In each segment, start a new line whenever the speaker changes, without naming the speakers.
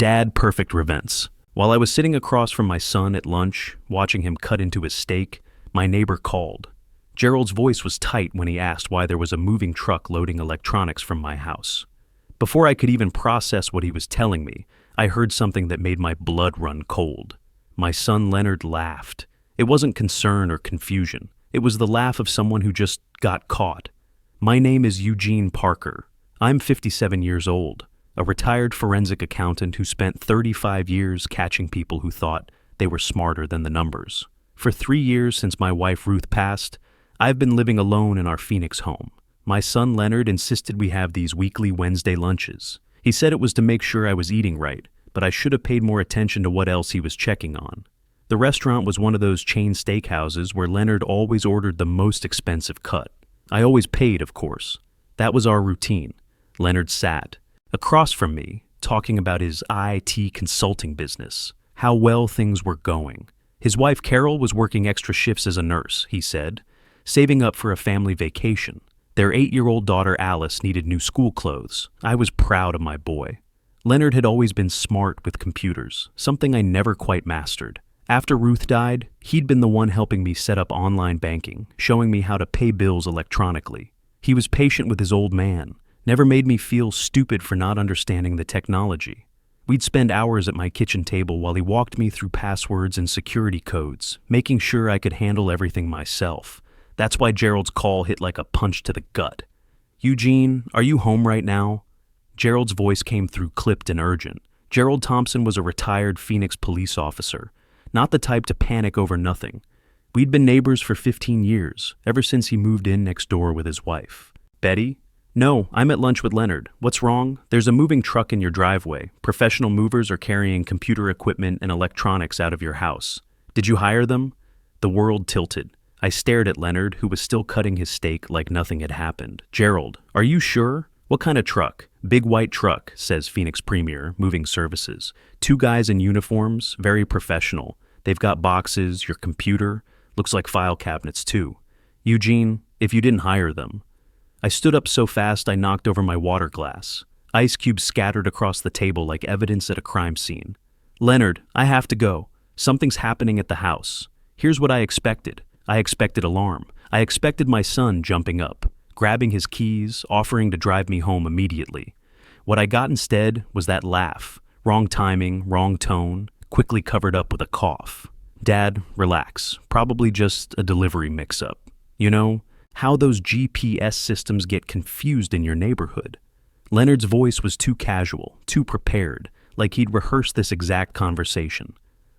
Dad perfect events. While I was sitting across from my son at lunch, watching him cut into his steak, my neighbor called. Gerald's voice was tight when he asked why there was a moving truck loading electronics from my house. Before I could even process what he was telling me, I heard something that made my blood run cold. My son Leonard laughed. It wasn't concern or confusion. It was the laugh of someone who just got caught. My name is Eugene Parker. I'm 57 years old, a retired forensic accountant who spent 35 years catching people who thought they were smarter than the numbers. For 3 years since my wife Ruth passed, I've been living alone in our Phoenix home. My son Leonard insisted we have these weekly Wednesday lunches. He said it was to make sure I was eating right, but I should have paid more attention to what else he was checking on. The restaurant was one of those chain steakhouses where Leonard always ordered the most expensive cut. I always paid, of course. That was our routine. Leonard sat across from me, talking about his IT consulting business, how well things were going. His wife Carol was working extra shifts as a nurse, he said, saving up for a family vacation. Their 8-year-old daughter Alice needed new school clothes. I was proud of my boy. Leonard had always been smart with computers, something I never quite mastered. After Ruth died, he'd been the one helping me set up online banking, showing me how to pay bills electronically. He was patient with his old man, never made me feel stupid for not understanding the technology. We'd spend hours at my kitchen table while he walked me through passwords and security codes, making sure I could handle everything myself. That's why Gerald's call hit like a punch to the gut. "Eugene, are you home right now?" Gerald's voice came through clipped and urgent. Gerald Thompson was a retired Phoenix police officer, not the type to panic over nothing. We'd been neighbors for 15 years, ever since he moved in next door with his wife. "Betty?" "No, I'm at lunch with Leonard. What's wrong?" "There's a moving truck in your driveway. Professional movers are carrying computer equipment and electronics out of your house. Did you hire them?" The world tilted. I stared at Leonard, who was still cutting his steak like nothing had happened. "Gerald, are you sure?" "What kind of truck?" "Big white truck," says Phoenix Premier, Moving Services. 2 guys in uniforms, very professional. They've got boxes, your computer. Looks like file cabinets, too. "Eugene, if you didn't hire them." I stood up so fast I knocked over my water glass. Ice cubes scattered across the table like evidence at a crime scene. "Leonard, I have to go. Something's happening at the house. Here's what I expected. I expected alarm. I expected my son jumping up, grabbing his keys, offering to drive me home immediately. What I got instead was that laugh. Wrong timing, wrong tone, quickly covered up with a cough. "Dad, relax. Probably just a delivery mix-up. You know, how those GPS systems get confused in your neighborhood." Leonard's voice was too casual, too prepared, like he'd rehearsed this exact conversation.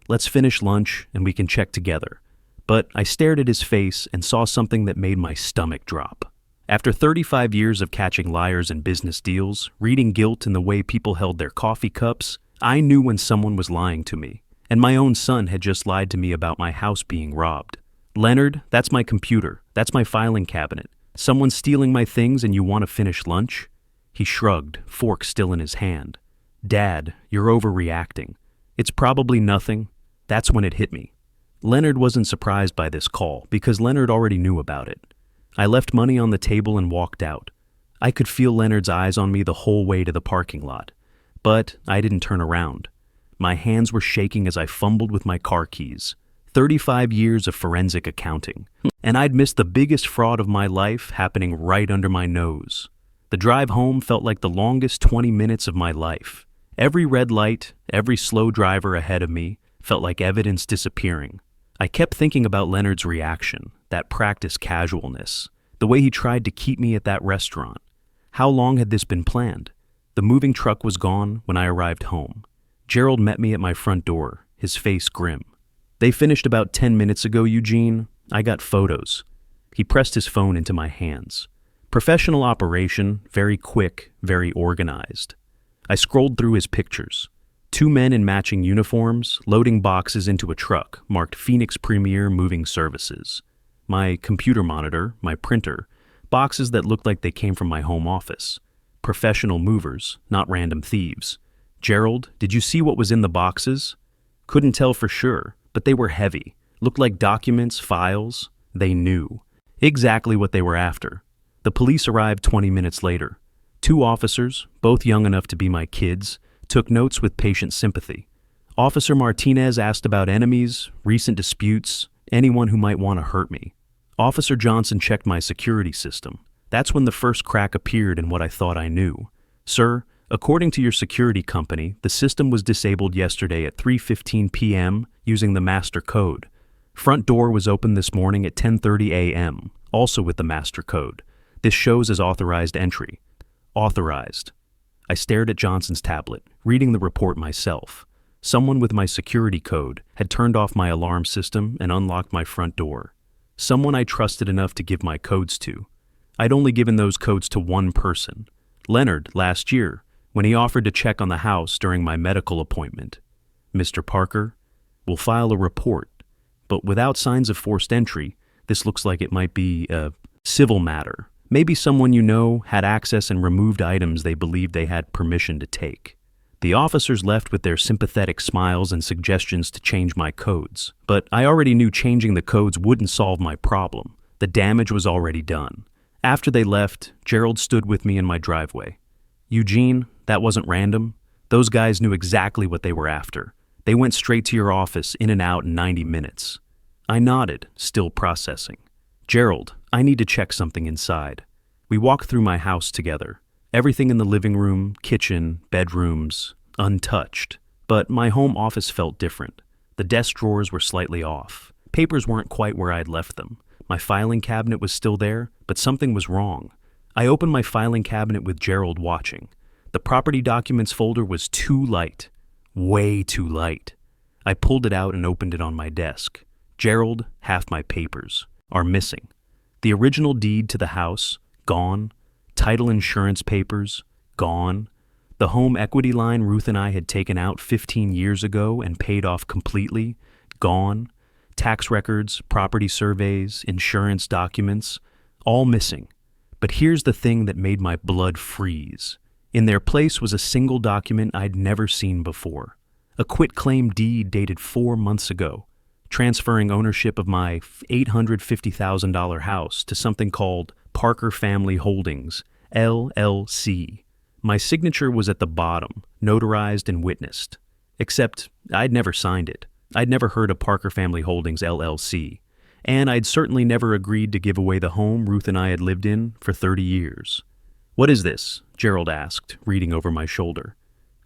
"Let's finish lunch and we can check together." But I stared at his face and saw something that made my stomach drop. After 35 years of catching liars in business deals, reading guilt in the way people held their coffee cups, I knew when someone was lying to me. And my own son had just lied to me about my house being robbed. "Leonard, that's my computer. That's my filing cabinet. Someone's stealing my things and you want to finish lunch?" He shrugged, fork still in his hand. "Dad, you're overreacting. It's probably nothing." That's when it hit me. Leonard wasn't surprised by this call because Leonard already knew about it. I left money on the table and walked out. I could feel Leonard's eyes on me the whole way to the parking lot, but I didn't turn around. My hands were shaking as I fumbled with my car keys. 35 years of forensic accounting, and I'd missed the biggest fraud of my life happening right under my nose. The drive home felt like the longest 20 minutes of my life. Every red light, every slow driver ahead of me felt like evidence disappearing. I kept thinking about Leonard's reaction, that practiced casualness, the way he tried to keep me at that restaurant. How long had this been planned? The moving truck was gone when I arrived home. Gerald met me at my front door, his face grim. "They finished about 10 minutes ago, Eugene. I got photos." He pressed his phone into my hands. Professional operation, very quick, very organized. I scrolled through his pictures. 2 men in matching uniforms, loading boxes into a truck marked Phoenix Premier Moving Services. My computer monitor, my printer, boxes that looked like they came from my home office. Professional movers, not random thieves. "Gerald, did you see what was in the boxes?" Couldn't tell for sure, but they were heavy. Looked like documents, files. They knew exactly what they were after. The police arrived 20 minutes later. 2 officers, both young enough to be my kids, took notes with patient sympathy. Officer Martinez asked about enemies, recent disputes, anyone who might want to hurt me. Officer Johnson checked my security system. That's when the first crack appeared in what I thought I knew. Sir, according to your security company, the system was disabled yesterday at 3:15 p.m. using the master code. Front door was opened this morning at 10:30 a.m., also with the master code. This shows as authorized entry. Authorized. I stared at Johnson's tablet, reading the report myself. Someone with my security code had turned off my alarm system and unlocked my front door. Someone I trusted enough to give my codes to. I'd only given those codes to one person, Leonard, last year, when he offered to check on the house during my medical appointment. Mr. Parker, we'll file a report, but without signs of forced entry, this looks like it might be a civil matter. Maybe someone you know had access and removed items they believed they had permission to take. The officers left with their sympathetic smiles and suggestions to change my codes, but I already knew changing the codes wouldn't solve my problem. The damage was already done. After they left, Gerald stood with me in my driveway. Eugene, that wasn't random. Those guys knew exactly what they were after. They went straight to your office, in and out in 90 minutes. I nodded, still processing. Gerald, I need to check something inside. We walked through my house together. Everything in the living room, kitchen, bedrooms, untouched. But my home office felt different. The desk drawers were slightly off. Papers weren't quite where I'd left them. My filing cabinet was still there, but something was wrong. I opened my filing cabinet with Gerald watching. The property documents folder was too light. Way too light. I pulled it out and opened it on my desk. Gerald, half my papers, are missing. The original deed to the house, gone. Title insurance papers, gone. The home equity line Ruth and I had taken out 15 years ago and paid off completely, gone. Tax records, property surveys, insurance documents, all missing. But here's the thing that made my blood freeze. In their place was a single document I'd never seen before. A quitclaim deed dated 4 months ago, transferring ownership of my $850,000 house to something called Parker Family Holdings, LLC. My signature was at the bottom, notarized and witnessed. Except I'd never signed it. I'd never heard of Parker Family Holdings, LLC. And I'd certainly never agreed to give away the home Ruth and I had lived in for 30 years. "What is this?" Gerald asked, reading over my shoulder.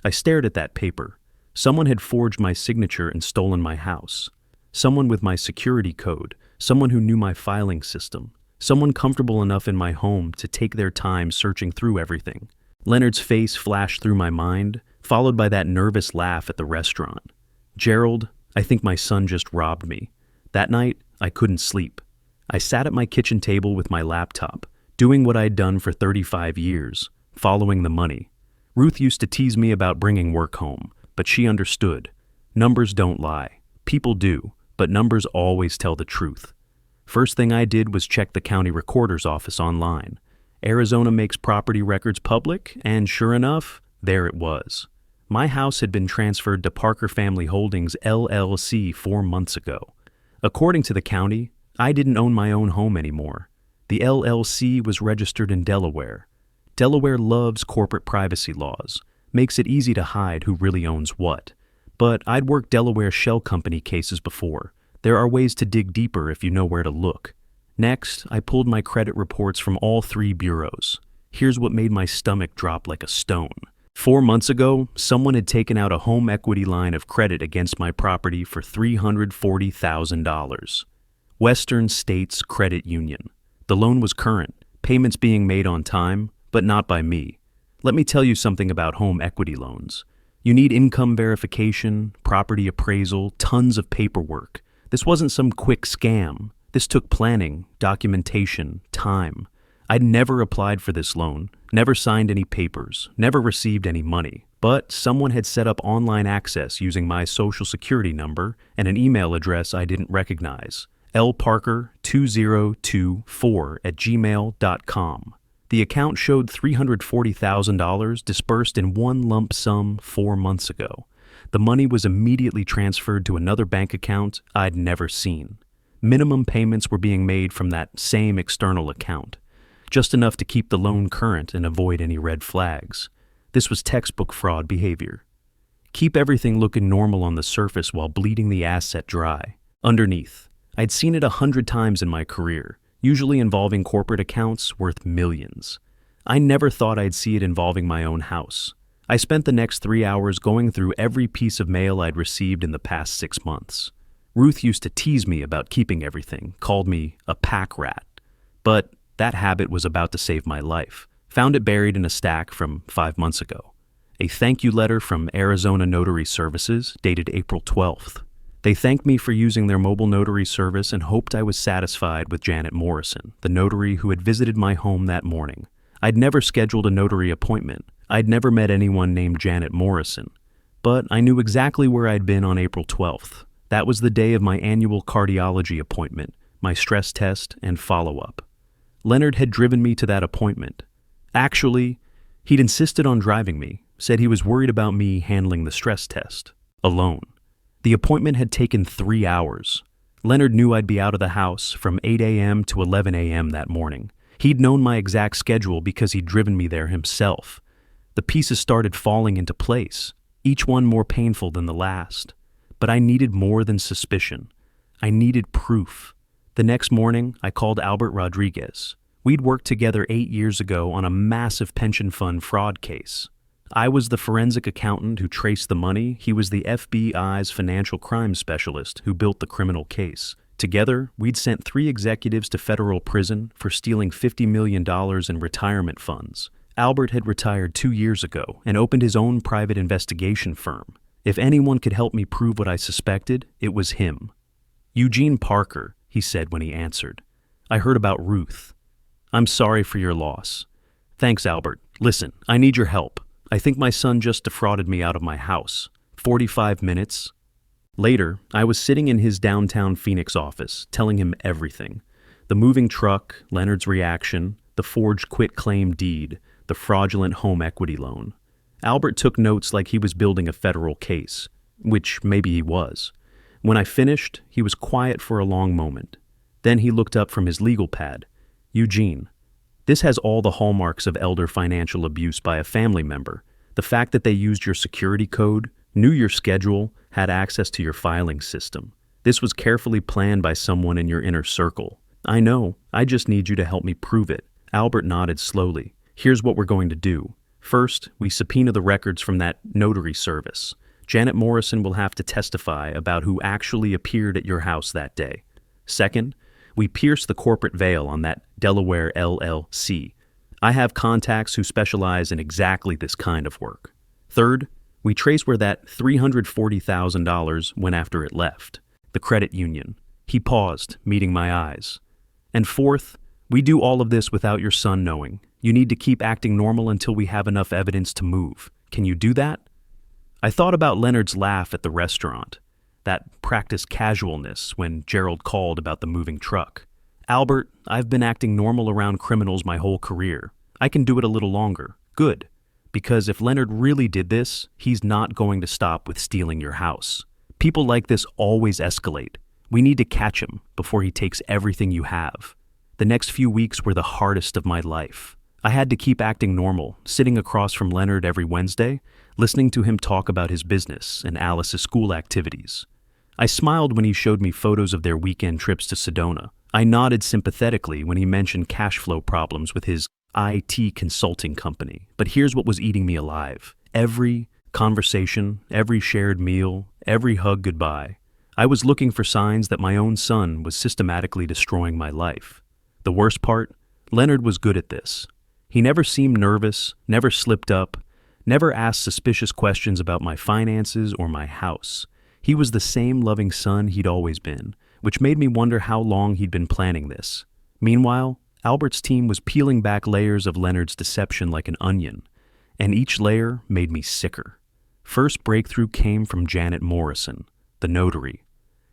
I stared at that paper. Someone had forged my signature and stolen my house. Someone with my security code, someone who knew my filing system, someone comfortable enough in my home to take their time searching through everything. Leonard's face flashed through my mind, followed by that nervous laugh at the restaurant. Gerald, I think my son just robbed me. That night, I couldn't sleep. I sat at my kitchen table with my laptop, doing what I'd done for 35 years, following the money. Ruth used to tease me about bringing work home, but she understood. Numbers don't lie. People do, but numbers always tell the truth. First thing I did was check the county recorder's office online. Arizona makes property records public, and sure enough, there it was. My house had been transferred to Parker Family Holdings, LLC 4 months ago. According to the county, I didn't own my own home anymore. The LLC was registered in Delaware. Delaware loves corporate privacy laws, makes it easy to hide who really owns what. But I'd worked Delaware shell company cases before. There are ways to dig deeper if you know where to look. Next, I pulled my credit reports from all 3 bureaus. Here's what made my stomach drop like a stone. 4 months ago, someone had taken out a home equity line of credit against my property for $340,000. Western States Credit Union. The loan was current, payments being made on time, but not by me. Let me tell you something about home equity loans. You need income verification, property appraisal, tons of paperwork. This wasn't some quick scam. This took planning, documentation, time. I'd never applied for this loan, never signed any papers, never received any money. But someone had set up online access using my social security number and an email address I didn't recognize. lparker2024@gmail.com. The account showed $340,000 dispersed in one lump sum 4 months ago. The money was immediately transferred to another bank account I'd never seen. Minimum payments were being made from that same external account, just enough to keep the loan current and avoid any red flags. This was textbook fraud behavior. Keep everything looking normal on the surface while bleeding the asset dry. Underneath, I'd seen it 100 times in my career, usually involving corporate accounts worth millions. I never thought I'd see it involving my own house. I spent the next 3 hours going through every piece of mail I'd received in the past 6 months. Ruth used to tease me about keeping everything, called me a pack rat. But that habit was about to save my life. Found it buried in a stack from 5 months ago. A thank you letter from Arizona Notary Services dated April 12th. They thanked me for using their mobile notary service and hoped I was satisfied with Janet Morrison, the notary who had visited my home that morning. I'd never scheduled a notary appointment. I'd never met anyone named Janet Morrison. But I knew exactly where I'd been on April 12th. That was the day of my annual cardiology appointment, my stress test, and follow-up. Leonard had driven me to that appointment. Actually, he'd insisted on driving me, said he was worried about me handling the stress test, alone. The appointment had taken 3 hours. Leonard knew I'd be out of the house from 8 a.m. to 11 a.m. that morning. He'd known my exact schedule because he'd driven me there himself. The pieces started falling into place, each one more painful than the last. But I needed more than suspicion. I needed proof. The next morning, I called Albert Rodriguez. We'd worked together 8 years ago on a massive pension fund fraud case. I was the forensic accountant who traced the money. He was the FBI's financial crime specialist who built the criminal case. Together, we'd sent 3 executives to federal prison for stealing $50 million in retirement funds. Albert had retired 2 years ago and opened his own private investigation firm. If anyone could help me prove what I suspected, it was him. Eugene Parker, he said when he answered. I heard about Ruth. I'm sorry for your loss. Thanks, Albert. Listen, I need your help. I think my son just defrauded me out of my house. 45 minutes. Later, I was sitting in his downtown Phoenix office, telling him everything. The moving truck, Leonard's reaction, the forged quitclaim deed, the fraudulent home equity loan. Albert took notes like he was building a federal case, which maybe he was. When I finished, he was quiet for a long moment. Then he looked up from his legal pad. Eugene, this has all the hallmarks of elder financial abuse by a family member. The fact that they used your security code, knew your schedule, had access to your filing system. This was carefully planned by someone in your inner circle. I know, I just need you to help me prove it. Albert nodded slowly. Here's what we're going to do. First, we subpoena the records from that notary service. Janet Morrison will have to testify about who actually appeared at your house that day. Second, we pierce the corporate veil on that Delaware LLC. I have contacts who specialize in exactly this kind of work. Third, we trace where that $340,000 went after it left, the credit union. He paused, meeting my eyes. And fourth, we do all of this without your son knowing. You need to keep acting normal until we have enough evidence to move. Can you do that? I thought about Leonard's laugh at the restaurant, that practiced casualness when Gerald called about the moving truck. Albert, I've been acting normal around criminals my whole career. I can do it a little longer. Good. Because if Leonard really did this, he's not going to stop with stealing your house. People like this always escalate. We need to catch him before he takes everything you have. The next few weeks were the hardest of my life. I had to keep acting normal, sitting across from Leonard every Wednesday, listening to him talk about his business and Alice's school activities. I smiled when he showed me photos of their weekend trips to Sedona. I nodded sympathetically when he mentioned cash flow problems with his IT consulting company. But here's what was eating me alive. Every conversation, every shared meal, every hug goodbye. I was looking for signs that my own son was systematically destroying my life. The worst part? Leonard was good at this. He never seemed nervous, never slipped up, never asked suspicious questions about my finances or my house. He was the same loving son he'd always been, which made me wonder how long he'd been planning this. Meanwhile, Albert's team was peeling back layers of Leonard's deception like an onion, and each layer made me sicker. First breakthrough came from Janet Morrison, the notary.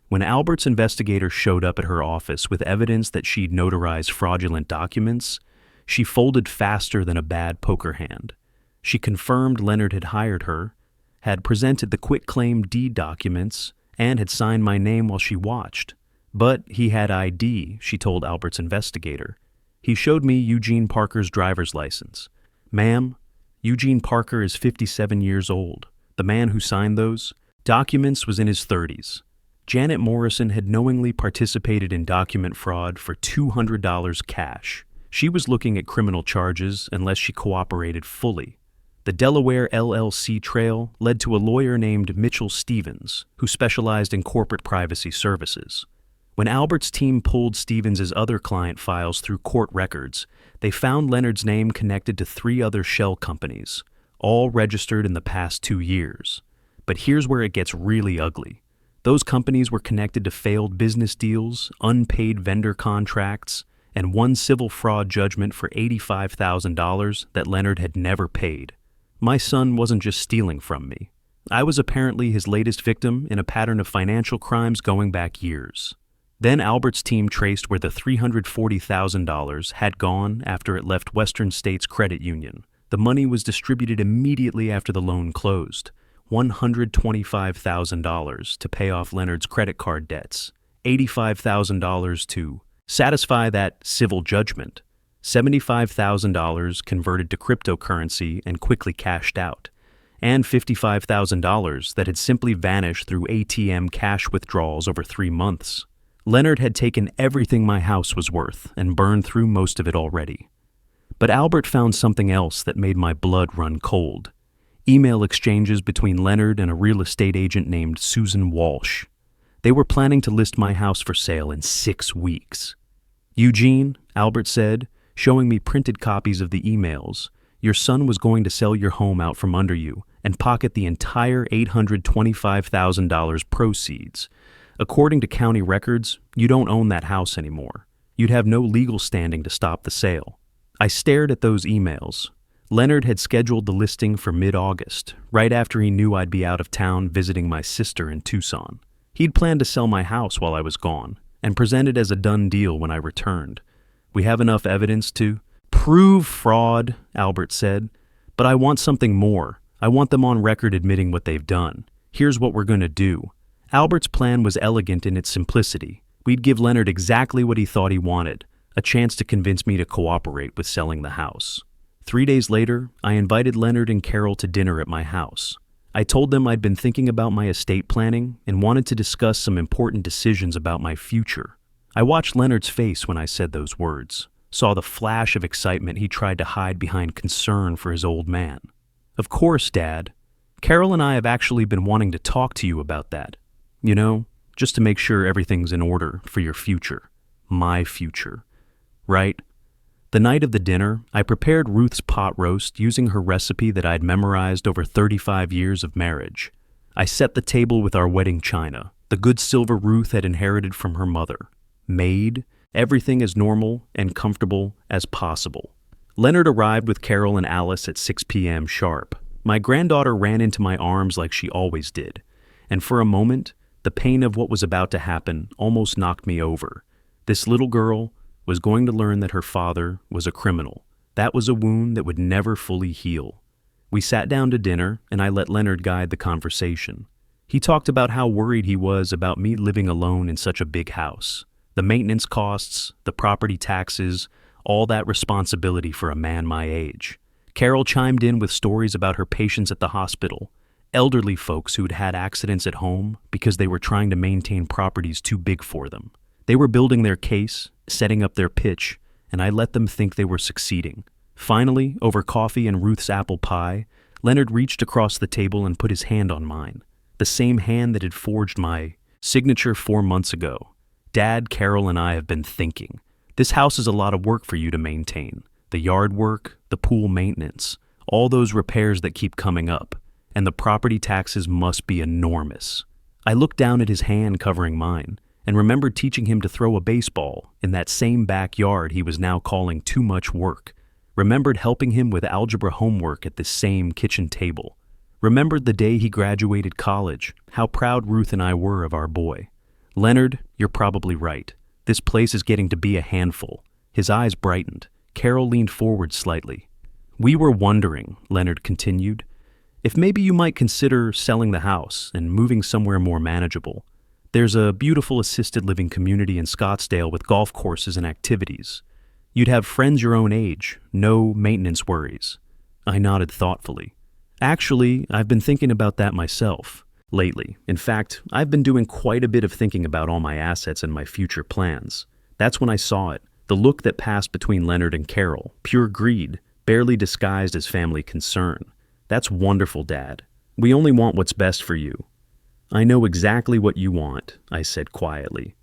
When Albert's investigator showed up at her office with evidence that she'd notarized fraudulent documents, she folded faster than a bad poker hand. She confirmed Leonard had hired her, had presented the quitclaim deed documents, and had signed my name while she watched. But he had ID, she told Albert's investigator. He showed me Eugene Parker's driver's license. Ma'am, Eugene Parker is 57 years old. the man who signed those documents, was in his 30s. Janet Morrison had knowingly participated in document fraud for $200 cash. She was looking at criminal charges unless she cooperated fully. The Delaware LLC trail led to a lawyer named Mitchell Stevens, who specialized in corporate privacy services. When Albert's team pulled Stevens's other client files through court records, they found Leonard's name connected to 3 other shell companies, all registered in the past 2 years. But here's where it gets really ugly. Those companies were connected to failed business deals, unpaid vendor contracts, and one civil fraud judgment for $85,000 that Leonard had never paid. My son wasn't just stealing from me. I was apparently his latest victim in a pattern of financial crimes going back years. Then Albert's team traced where the $340,000 had gone after it left Western States Credit Union. The money was distributed immediately after the loan closed, $125,000 to pay off Leonard's credit card debts, $85,000 to satisfy that civil judgment, $75,000 converted to cryptocurrency and quickly cashed out, and $55,000 that had simply vanished through ATM cash withdrawals over 3 months. Leonard had taken everything my house was worth and burned through most of it already. But Albert found something else that made my blood run cold. Email exchanges between Leonard and a real estate agent named Susan Walsh. They were planning to list my house for sale in 6 weeks. "Eugene," Albert said, showing me printed copies of the emails, "your son was going to sell your home out from under you and pocket the entire $825,000 proceeds. According to county records, you don't own that house anymore. You'd have no legal standing to stop the sale." I stared at those emails. Leonard had scheduled the listing for mid-August, right after he knew I'd be out of town visiting my sister in Tucson. He'd planned to sell my house while I was gone, and present it as a done deal when I returned. "We have enough evidence to prove fraud," Albert said, "but I want something more. I want them on record admitting what they've done. Here's what we're going to do." Albert's plan was elegant in its simplicity. We'd give Leonard exactly what he thought he wanted, a chance to convince me to cooperate with selling the house. 3 days later, I invited Leonard and Carol to dinner at my house. I told them I'd been thinking about my estate planning and wanted to discuss some important decisions about my future. I watched Leonard's face when I said those words, saw the flash of excitement he tried to hide behind concern for his old man. "Of course, Dad. Carol and I have actually been wanting to talk to you about that. You know, just to make sure everything's in order for your future. My future. Right?" The night of the dinner, I prepared Ruth's pot roast using her recipe that I'd memorized over 35 years of marriage. I set the table with our wedding china, the good silver Ruth had inherited from her mother. Made everything as normal and comfortable as possible. Leonard arrived with Carol and Alice at 6 p.m. sharp. My granddaughter ran into my arms like she always did, and for a moment, the pain of what was about to happen almost knocked me over. This little girl was going to learn that her father was a criminal. That was a wound that would never fully heal. We sat down to dinner, and I let Leonard guide the conversation. He talked about how worried he was about me living alone in such a big house. The maintenance costs, the property taxes, all that responsibility for a man my age. Carol chimed in with stories about her patients at the hospital, elderly folks who'd had accidents at home because they were trying to maintain properties too big for them. They were building their case, setting up their pitch, and I let them think they were succeeding. Finally, over coffee and Ruth's apple pie, Leonard reached across the table and put his hand on mine, the same hand that had forged my signature 4 months ago. "Dad, Carol, and I have been thinking. This house is a lot of work for you to maintain. The yard work, the pool maintenance, all those repairs that keep coming up, and the property taxes must be enormous." I looked down at his hand covering mine, and remembered teaching him to throw a baseball in that same backyard he was now calling too much work. Remembered helping him with algebra homework at this same kitchen table. Remembered the day he graduated college, how proud Ruth and I were of our boy. "Leonard, you're probably right. This place is getting to be a handful." His eyes brightened. Carol leaned forward slightly. "We were wondering," Leonard continued, "if maybe you might consider selling the house and moving somewhere more manageable. There's a beautiful assisted living community in Scottsdale with golf courses and activities. You'd have friends your own age, no maintenance worries." I nodded thoughtfully. Actually, I've been thinking about that myself lately. In fact, I've been doing quite a bit of thinking about all my assets and my future plans. That's when I saw it. The look that passed between Leonard and Carol. Pure greed, barely disguised as family concern. That's wonderful, Dad. We only want what's best for you. I know exactly what you want, I said quietly.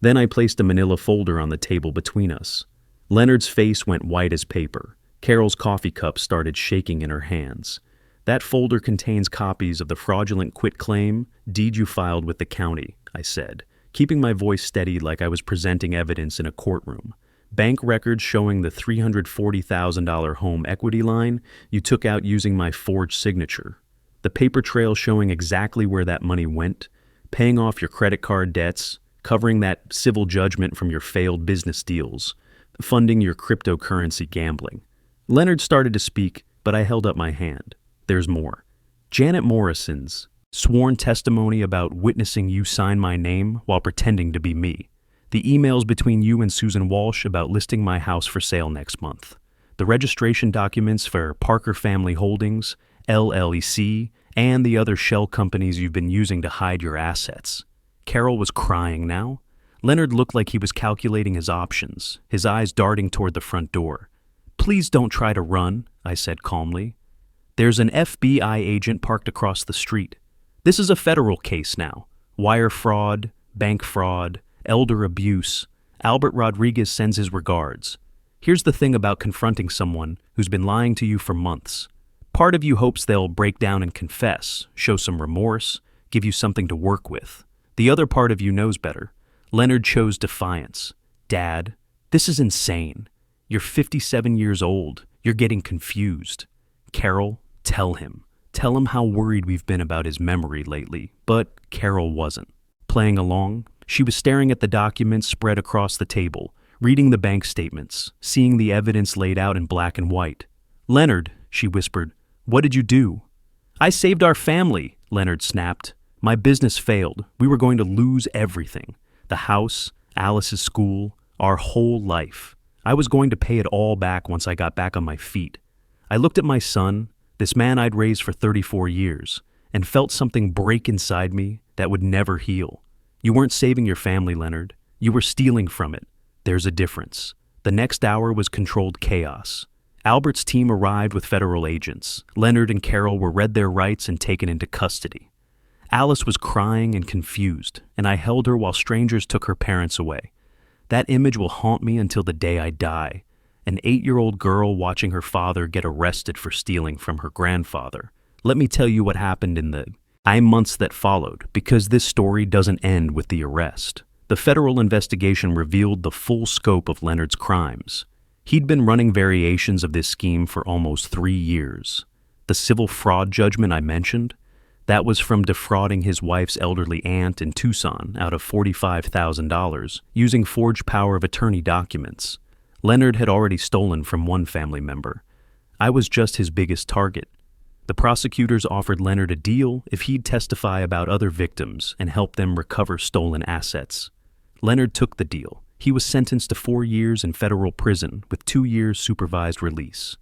Then I placed a manila folder on the table between us. Leonard's face went white as paper. Carol's coffee cup started shaking in her hands. That folder contains copies of the fraudulent quitclaim deed you filed with the county, I said, keeping my voice steady like I was presenting evidence in a courtroom. Bank records showing the $340,000 home equity line you took out using my forged signature. The paper trail showing exactly where that money went, paying off your credit card debts, covering that civil judgment from your failed business deals, funding your cryptocurrency gambling. Leonard started to speak, but I held up my hand. There's more. Janet Morrison's sworn testimony about witnessing you sign my name while pretending to be me. The emails between you and Susan Walsh about listing my house for sale next month. The registration documents for Parker Family Holdings, LLC, and the other shell companies you've been using to hide your assets. Carol was crying now. Leonard looked like he was calculating his options, his eyes darting toward the front door. Please don't try to run, I said calmly. There's an FBI agent parked across the street. This is a federal case now. Wire fraud, bank fraud, elder abuse. Albert Rodriguez sends his regards. Here's the thing about confronting someone who's been lying to you for months. Part of you hopes they'll break down and confess, show some remorse, give you something to work with. The other part of you knows better. Leonard chose defiance. Dad, this is insane. You're 57 years old. You're getting confused. Carol, tell him. Tell him how worried we've been about his memory lately. But Carol wasn't. Playing along, she was staring at the documents spread across the table, reading the bank statements, seeing the evidence laid out in black and white. Leonard, she whispered, what did you do? I saved our family, Leonard snapped. My business failed. We were going to lose everything. The house, Alice's school, our whole life. I was going to pay it all back once I got back on my feet. I looked at my son, this man I'd raised for 34 years, and felt something break inside me that would never heal. You weren't saving your family, Leonard. You were stealing from it. There's a difference. The next hour was controlled chaos. Albert's team arrived with federal agents. Leonard and Carol were read their rights and taken into custody. Alice was crying and confused, and I held her while strangers took her parents away. That image will haunt me until the day I die. An 8-year-old girl watching her father get arrested for stealing from her grandfather. Let me tell you what happened in the months that followed, because this story doesn't end with the arrest. The federal investigation revealed the full scope of Leonard's crimes. He'd been running variations of this scheme for almost 3 years. The civil fraud judgment I mentioned, that was from defrauding his wife's elderly aunt in Tucson out of $45,000 using forged power of attorney documents. Leonard had already stolen from one family member. I was just his biggest target. The prosecutors offered Leonard a deal if he'd testify about other victims and help them recover stolen assets. Leonard took the deal. He was sentenced to 4 years in federal prison with 2 years supervised release.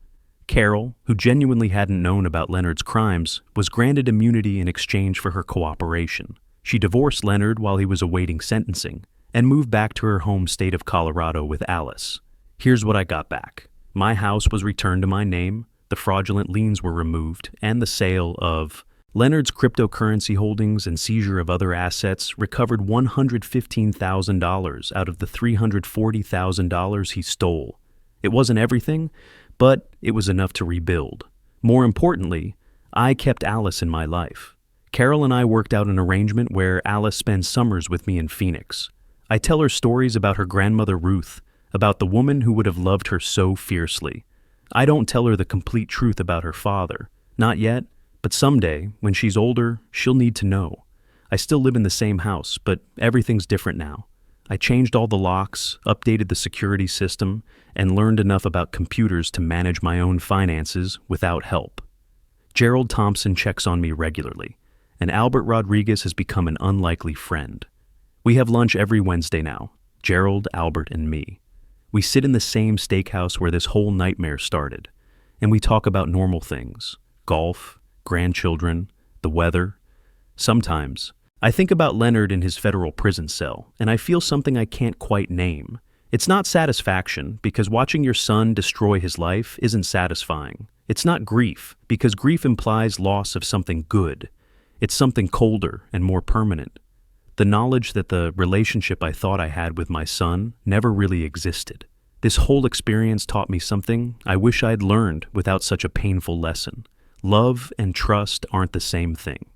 Carol, who genuinely hadn't known about Leonard's crimes, was granted immunity in exchange for her cooperation. She divorced Leonard while he was awaiting sentencing and moved back to her home state of Colorado with Alice. Here's what I got back. My house was returned to my name, the fraudulent liens were removed, and the sale of Leonard's cryptocurrency holdings and seizure of other assets recovered $115,000 out of the $340,000 he stole. It wasn't everything, but it was enough to rebuild. More importantly, I kept Alice in my life. Carol and I worked out an arrangement where Alice spends summers with me in Phoenix. I tell her stories about her grandmother Ruth, about the woman who would have loved her so fiercely. I don't tell her the complete truth about her father. Not yet, but someday, when she's older, she'll need to know. I still live in the same house, but everything's different now. I changed all the locks, updated the security system, and learned enough about computers to manage my own finances without help. Gerald Thompson checks on me regularly, and Albert Rodriguez has become an unlikely friend. We have lunch every Wednesday now, Gerald, Albert, and me. We sit in the same steakhouse where this whole nightmare started, and we talk about normal things, golf, grandchildren, the weather. Sometimes, I think about Leonard in his federal prison cell, and I feel something I can't quite name. It's not satisfaction, because watching your son destroy his life isn't satisfying. It's not grief, because grief implies loss of something good. It's something colder and more permanent. The knowledge that the relationship I thought I had with my son never really existed. This whole experience taught me something I wish I'd learned without such a painful lesson. Love and trust aren't the same thing.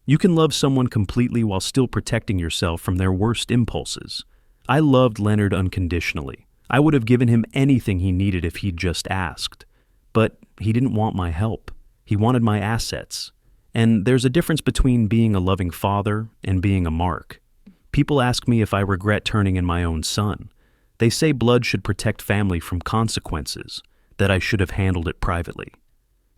You can love someone completely while still protecting yourself from their worst impulses. I loved Leonard unconditionally. I would have given him anything he needed if he'd just asked. But he didn't want my help. He wanted my assets. And there's a difference between being a loving father and being a mark. People ask me if I regret turning in my own son. They say blood should protect family from consequences, that I should have handled it privately.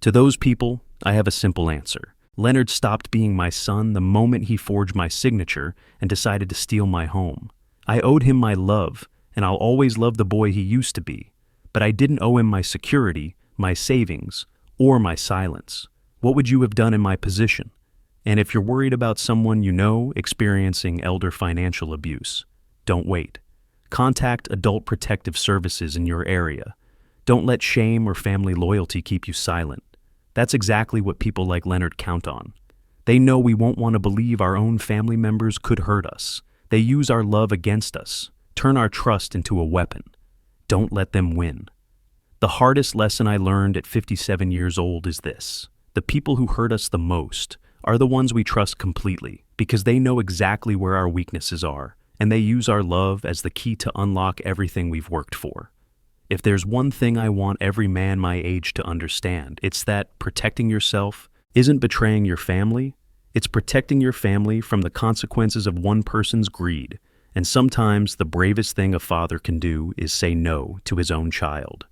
To those people, I have a simple answer. Leonard stopped being my son the moment he forged my signature and decided to steal my home. I owed him my love, and I'll always love the boy he used to be. But I didn't owe him my security, my savings, or my silence. What would you have done in my position? And if you're worried about someone you know experiencing elder financial abuse, don't wait. Contact Adult Protective Services in your area. Don't let shame or family loyalty keep you silent. That's exactly what people like Leonard count on. They know we won't want to believe our own family members could hurt us. They use our love against us, turn our trust into a weapon. Don't let them win. The hardest lesson I learned at 57 years old is this. The people who hurt us the most are the ones we trust completely because they know exactly where our weaknesses are, and they use our love as the key to unlock everything we've worked for. If there's one thing I want every man my age to understand, it's that protecting yourself isn't betraying your family. It's protecting your family from the consequences of one person's greed, and sometimes the bravest thing a father can do is say no to his own child.